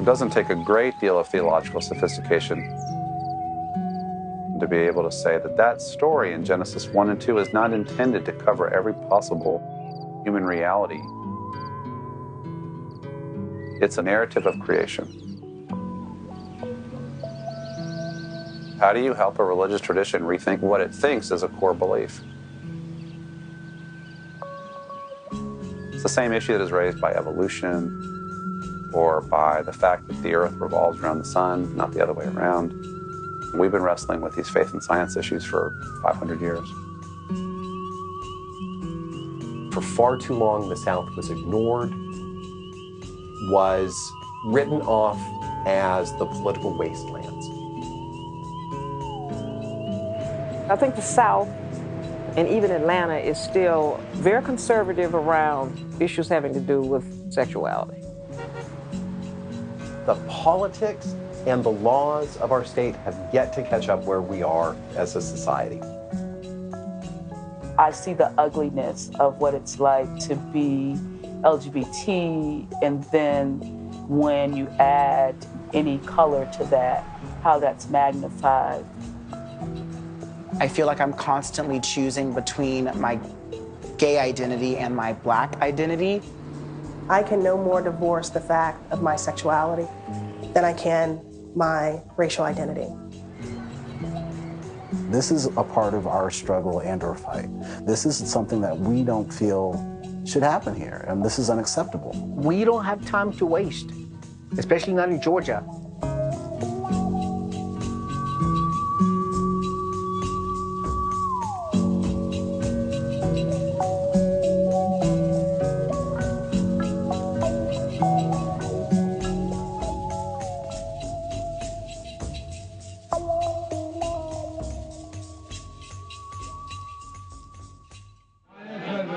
It doesn't take a great deal of theological sophistication to be able to say that that story in Genesis 1 and 2 is not intended to cover every possible human reality. It's a narrative of creation. How do you help a religious tradition rethink what it thinks is a core belief? It's the same issue that is raised by evolution or by the fact that the earth revolves around the sun, not the other way around. We've been wrestling with these faith and science issues for 500 years. For far too long, the South was ignored, was written off as the political wastelands. I think the South, and even Atlanta, is still very conservative around issues having to do with sexuality. The politics and the laws of our state have yet to catch up where we are as a society. I see the ugliness of what it's like to be LGBT, and then when you add any color to that, how that's magnified. I feel like I'm constantly choosing between my gay identity and my Black identity. I can no more divorce the fact of my sexuality than I can my racial identity. This is a part of our struggle and our fight. This is something that we don't feel should happen here, and this is unacceptable. We don't have time to waste, especially not in Georgia.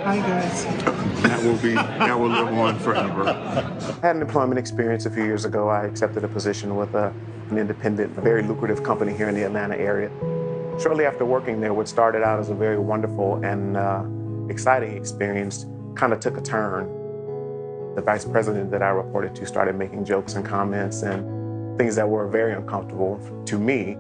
Hi guys. That will live on forever. I had an employment experience a few years ago. I accepted a position with an independent, very lucrative company here in the Atlanta area. Shortly after working there, what started out as a very wonderful and exciting experience kind of took a turn. The vice president that I reported to started making jokes and comments and things that were very uncomfortable to me.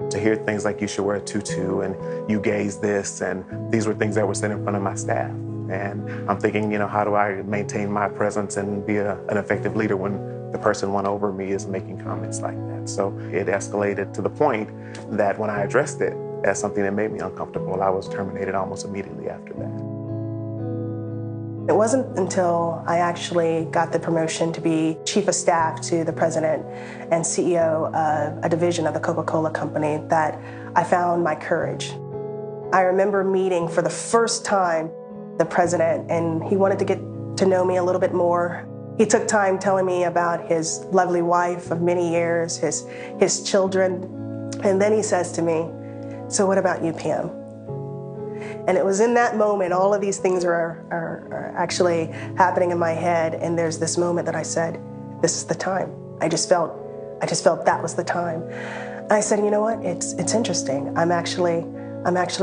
To hear things like, you should wear a tutu and you gays this, and these were things that were said in front of my staff. And I'm thinking, how do I maintain my presence and be an effective leader when the person one over me is making comments like that? So it escalated to the point that when I addressed it as something that made me uncomfortable, I was terminated almost immediately after that. It wasn't until I actually got the promotion to be chief of staff to the president and CEO of a division of the Coca-Cola company that I found my courage. I remember meeting for the first time the president, and he wanted to get to know me a little bit more. He took time telling me about his lovely wife of many years, his children, and then he says to me, "So what about you, Pam?" And it was in that moment, all of these things are actually happening in my head, and there's this moment that I said, this is the time. I just felt that was the time. And I said, you know what, it's interesting. I'm actually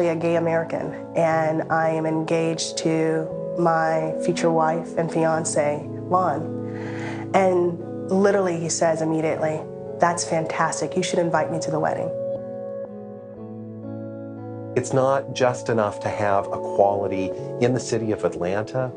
a gay American, and I am engaged to my future wife and fiance, Lon. And literally he says immediately, that's fantastic, you should invite me to the wedding. It's not just enough to have equality in the city of Atlanta.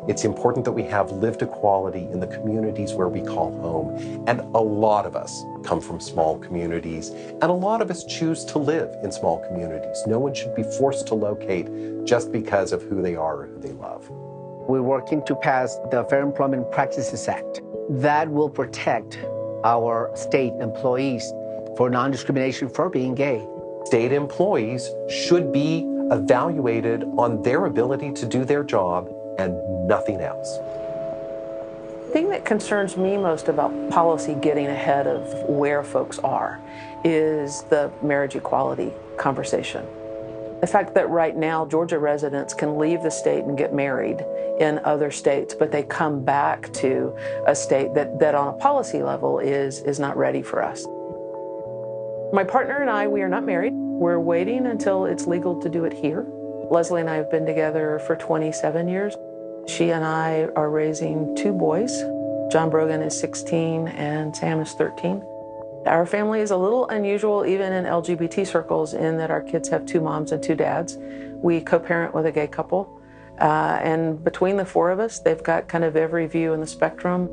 It's important that we have lived equality in the communities where we call home. And a lot of us come from small communities, and a lot of us choose to live in small communities. No one should be forced to locate just because of who they are or who they love. We're working to pass the Fair Employment Practices Act. That will protect our state employees for non-discrimination for being gay. State employees should be evaluated on their ability to do their job and nothing else. The thing that concerns me most about policy getting ahead of where folks are is the marriage equality conversation. The fact that right now Georgia residents can leave the state and get married in other states, but they come back to a state that on a policy level is not ready for us. My partner and I, we are not married. We're waiting until it's legal to do it here. Leslie and I have been together for 27 years. She and I are raising 2 boys, John Brogan is 16 and Sam is 13. Our family is a little unusual even in LGBT circles in that our kids have 2 moms and 2 dads. We co-parent with a gay couple. And between the 4 of us, they've got kind of every view in the spectrum.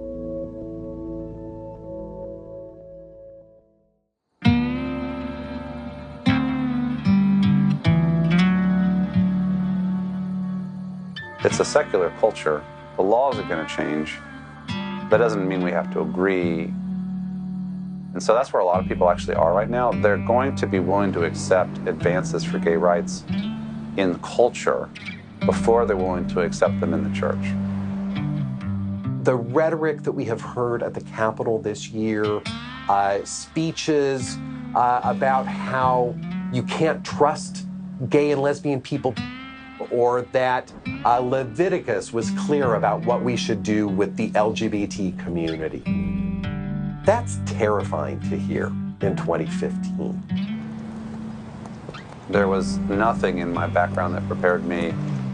It's a secular culture. The laws are going to change. That doesn't mean we have to agree. And so that's where a lot of people actually are right now. They're going to be willing to accept advances for gay rights in the culture before they're willing to accept them in the church. The rhetoric that we have heard at the Capitol this year, speeches about how you can't trust gay and lesbian people, or that Leviticus was clear about what we should do with the LGBT community. That's terrifying to hear in 2015. There was nothing in my background that prepared me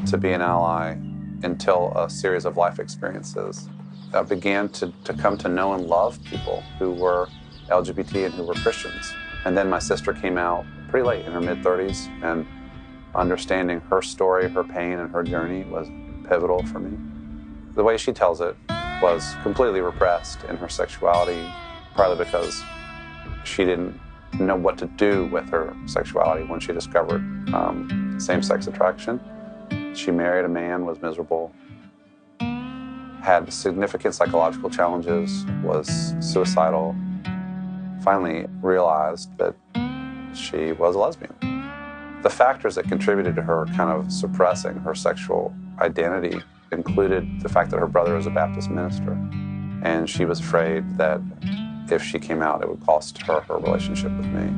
to be an ally until a series of life experiences. I began to come to know and love people who were LGBT and who were Christians. And then my sister came out pretty late in her mid-30s, and understanding her story, her pain, and her journey was pivotal for me. The way she tells it was completely repressed in her sexuality, partly because she didn't know what to do with her sexuality when she discovered same-sex attraction. She married a man, was miserable, had significant psychological challenges, was suicidal, finally realized that she was a lesbian. The factors that contributed to her kind of suppressing her sexual identity included the fact that her brother was a Baptist minister, and she was afraid that if she came out, it would cost her her relationship with me.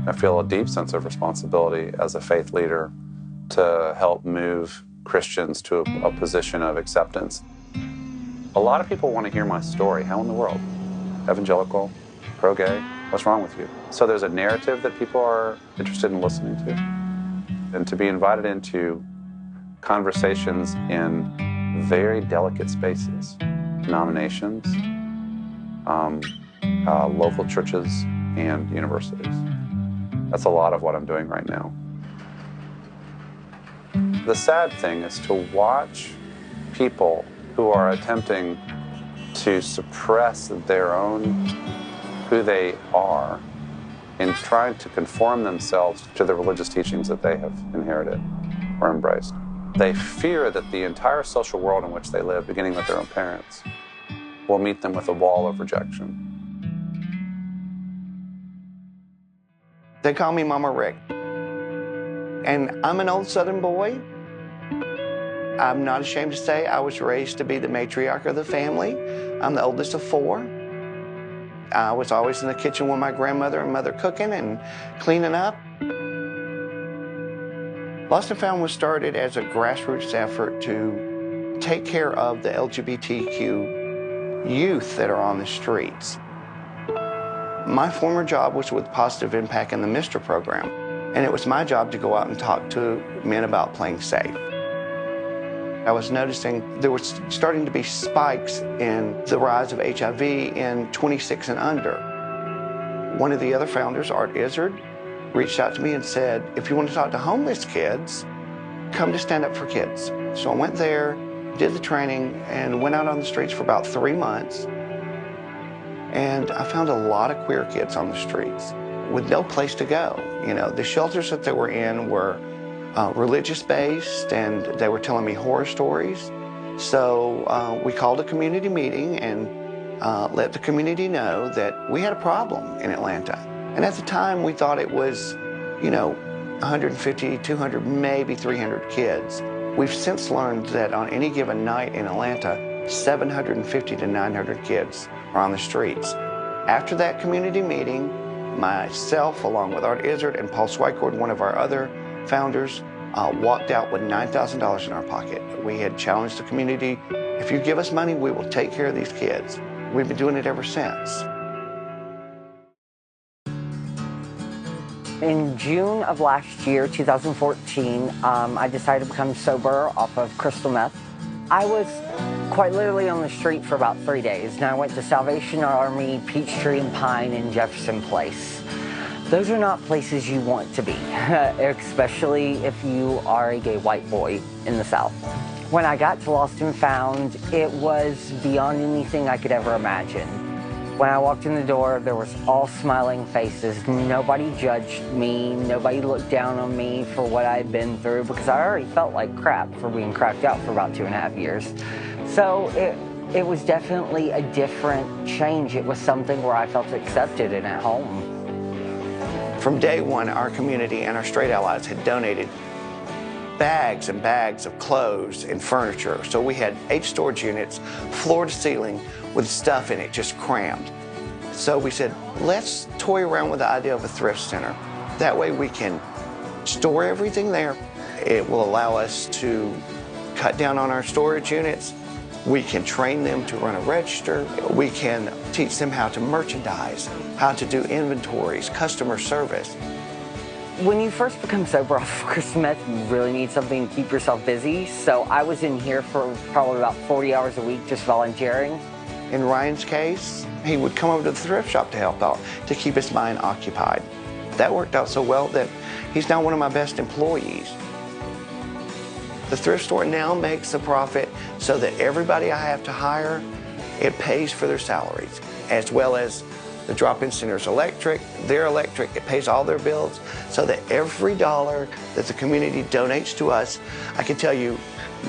I feel a deep sense of responsibility as a faith leader to help move Christians to a position of acceptance. A lot of people want to hear my story. How in the world? Evangelical, pro-gay, what's wrong with you? So there's a narrative that people are interested in listening to. And to be invited into conversations in very delicate spaces, denominations, local churches, and universities. That's a lot of what I'm doing right now. The sad thing is to watch people who are attempting to suppress their own who they are in trying to conform themselves to the religious teachings that they have inherited or embraced. They fear that the entire social world in which they live, beginning with their own parents, will meet them with a wall of rejection. They call me Mama Rick. And I'm an old Southern boy. I'm not ashamed to say I was raised to be the matriarch of the family. I'm the oldest of 4. I was always in the kitchen with my grandmother and mother cooking and cleaning up. Lost and Found was started as a grassroots effort to take care of the LGBTQ youth that are on the streets. My former job was with Positive Impact in the MR program, and it was my job to go out and talk to men about playing safe. I was noticing there was starting to be spikes in the rise of HIV in 26 and under. One of the other founders, Art Izzard, reached out to me and said, if you want to talk to homeless kids, come to Stand Up for Kids. So I went there, did the training, and went out on the streets for about 3 months. And I found a lot of queer kids on the streets with no place to go. You know, the shelters that they were in were religious-based, and they were telling me horror stories. So we called a community meeting and let the community know that we had a problem in Atlanta. And at the time, we thought it was, 150, 200, maybe 300 kids. We've since learned that on any given night in Atlanta, 750 to 900 kids are on the streets. After that community meeting, myself, along with Art Izzard and Paul Swycord, one of our other founders, walked out with $9,000 in our pocket. We had challenged the community, if you give us money, we will take care of these kids. We've been doing it ever since. In June of last year, 2014, I decided to become sober off of crystal meth. I was quite literally on the street for about 3 days. And I went to Salvation Army, Peachtree and Pine, and Jefferson Place. Those are not places you want to be, especially if you are a gay white boy in the South. When I got to Lost and Found, it was beyond anything I could ever imagine. When I walked in the door, there was all smiling faces. Nobody judged me. Nobody looked down on me for what I'd been through, because I already felt like crap for being cracked out for about 2.5 years. So it was definitely a different change. It was something where I felt accepted and at home. From day one, our community and our straight allies had donated bags and bags of clothes and furniture. So we had 8 storage units, floor to ceiling, with stuff in it just crammed. So we said, let's toy around with the idea of a thrift center. That way we can store everything there. It will allow us to cut down on our storage units. We can train them to run a register. We can teach them how to merchandise, how to do inventories, customer service. When you first become sober off of crystal meth, you really need something to keep yourself busy. So I was in here for probably about 40 hours a week just volunteering. In Ryan's case, he would come over to the thrift shop to help out, to keep his mind occupied. That worked out so well that he's now one of my best employees. The thrift store now makes a profit so that everybody I have to hire, it pays for their salaries, as well as the drop-in center's electric, their electric, it pays all their bills, so that every dollar that the community donates to us, I can tell you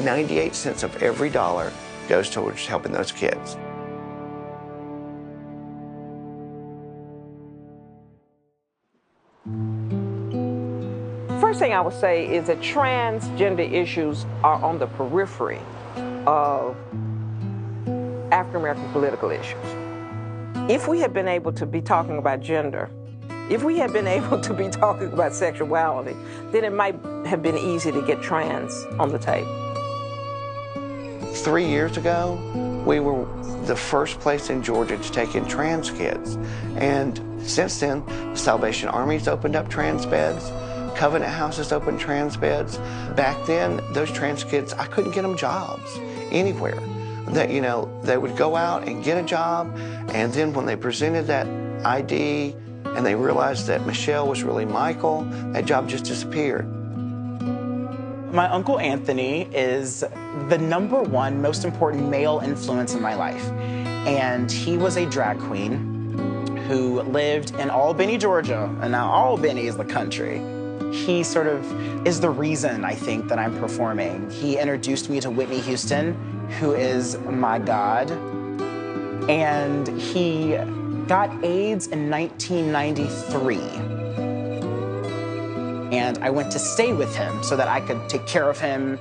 98 cents of every dollar goes towards helping those kids. First thing I would say is that transgender issues are on the periphery of African-American political issues. If we had been able to be talking about gender, if we had been able to be talking about sexuality, then it might have been easy to get trans on the table. 3 years ago, we were the first place in Georgia to take in trans kids. And since then, the Salvation Army's opened up trans beds. Covenant House has opened trans beds. Back then, those trans kids, I couldn't get them jobs anywhere. That, you know, they would go out and get a job, and then when they presented that ID and they realized that Michelle was really Michael, that job just disappeared. My Uncle Anthony is the #1 most important male influence in my life. And he was a drag queen who lived in Albany, Georgia, and now Albany is the country. He sort of is the reason, I think, that I'm performing. He introduced me to Whitney Houston, who is my god. And he got AIDS in 1993. And I went to stay with him so that I could take care of him.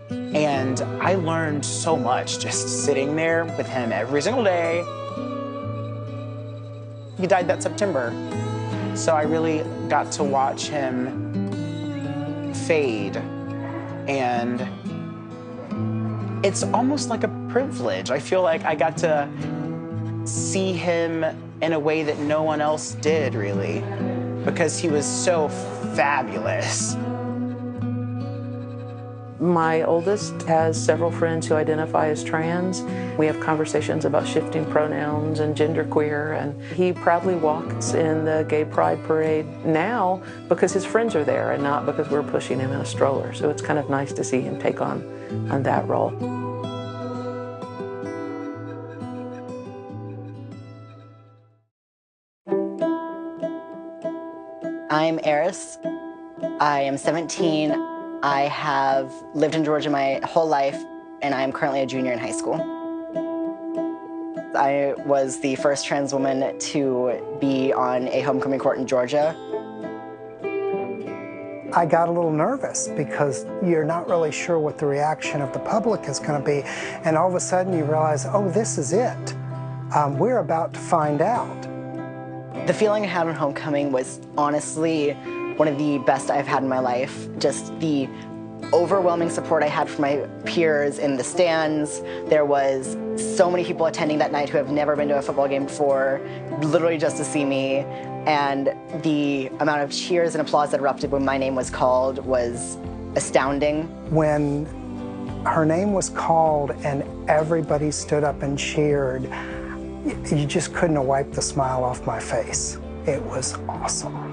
And I learned so much just sitting there with him every single day. He died that September. So I really got to watch him fade. And it's almost like a privilege. I feel like I got to see him in a way that no one else did, really, because he was so fabulous. My oldest has several friends who identify as trans. We have conversations about shifting pronouns and genderqueer, and he proudly walks in the gay pride parade now because his friends are there and not because we're pushing him in a stroller. So it's kind of nice to see him take on that role. I'm Eris. I am 17. I have lived in Georgia my whole life, and I am currently a junior in high school. I was the first trans woman to be on a homecoming court in Georgia. I got a little nervous because you're not really sure what the reaction of the public is going to be, and all of a sudden you realize, oh, this is it. We're about to find out. The feeling I had on homecoming was honestly one of the best I've had in my life. Just the overwhelming support I had from my peers in the stands. There was so many people attending that night who have never been to a football game before, literally just to see me. And the amount of cheers and applause that erupted when my name was called was astounding. When her name was called and everybody stood up and cheered, you just couldn't have wiped the smile off my face. It was awesome.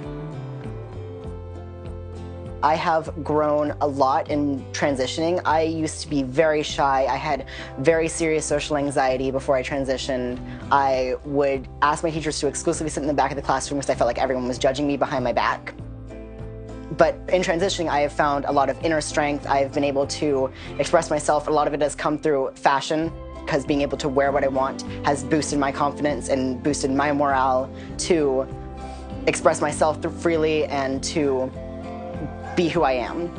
I have grown a lot in transitioning. I used to be very shy. I had very serious social anxiety before I transitioned. I would ask my teachers to exclusively sit in the back of the classroom because I felt like everyone was judging me behind my back. But in transitioning, I have found a lot of inner strength. I've been able to express myself. A lot of it has come through fashion, because being able to wear what I want has boosted my confidence and boosted my morale to express myself freely and to be who I am.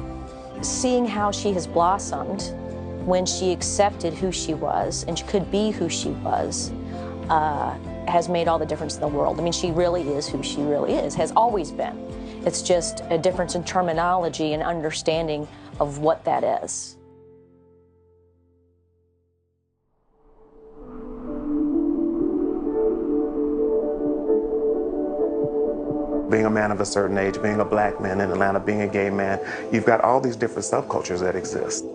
Seeing how she has blossomed when she accepted who she was and she could be who she was has made all the difference in the world. I mean, she really is who she really is, has always been. It's just a difference in terminology and understanding of what that is. Being a man of a certain age, being a black man in Atlanta, being a gay man, you've got all these different subcultures that exist.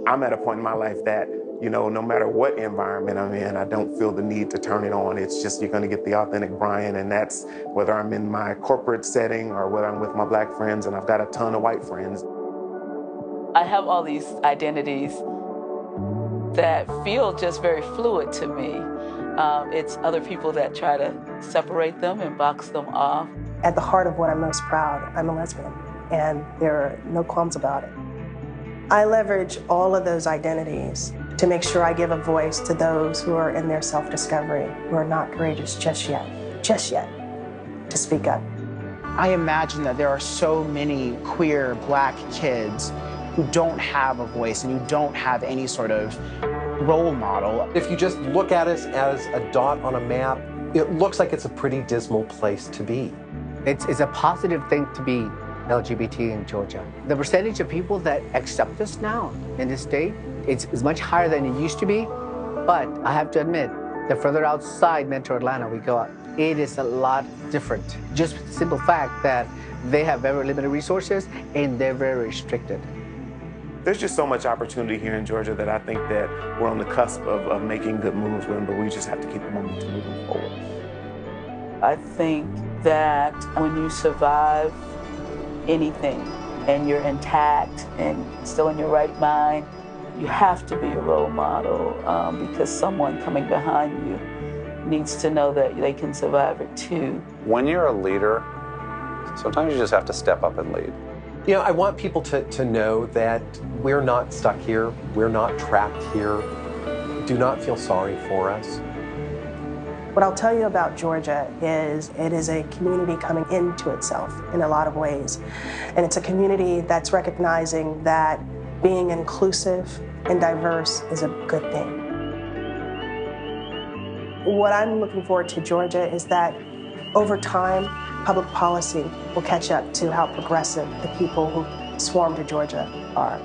I'm at a point in my life that, you know, no matter what environment I'm in, I don't feel the need to turn it on. It's just you're gonna get the authentic Brian, and that's whether I'm in my corporate setting or whether I'm with my black friends, and I've got a ton of white friends. I have all these identities that feel just very fluid to me. It's other people that try to separate them and box them off. At the heart of what I'm most proud, I'm a lesbian, and there are no qualms about it. I leverage all of those identities to make sure I give a voice to those who are in their self-discovery, who are not courageous just yet, to speak up. I imagine that there are so many queer black kids who don't have a voice and who don't have any sort of role model. If you just look at us as a dot on a map, it looks like it's a pretty dismal place to be. It's a positive thing to be LGBT in Georgia. The percentage of people that accept us now in this state is much higher than it used to be, but I have to admit, the further outside Metro Atlanta we go, it is a lot different. Just the simple fact that they have very limited resources and they're very restricted. There's just so much opportunity here in Georgia that I think that we're on the cusp of making good moves with, but we just have to keep the momentum moving forward. I think that when you survive anything and you're intact and still in your right mind, you have to be a role model because someone coming behind you needs to know that they can survive it too. When you're a leader, sometimes you just have to step up and lead. You know, I want people to know that we're not stuck here, we're not trapped here. Do not feel sorry for us. What I'll tell you about Georgia is it is a community coming into itself in a lot of ways. And it's a community that's recognizing that being inclusive and diverse is a good thing. What I'm looking forward to Georgia is that over time, public policy will catch up to how progressive the people who swarm to Georgia are.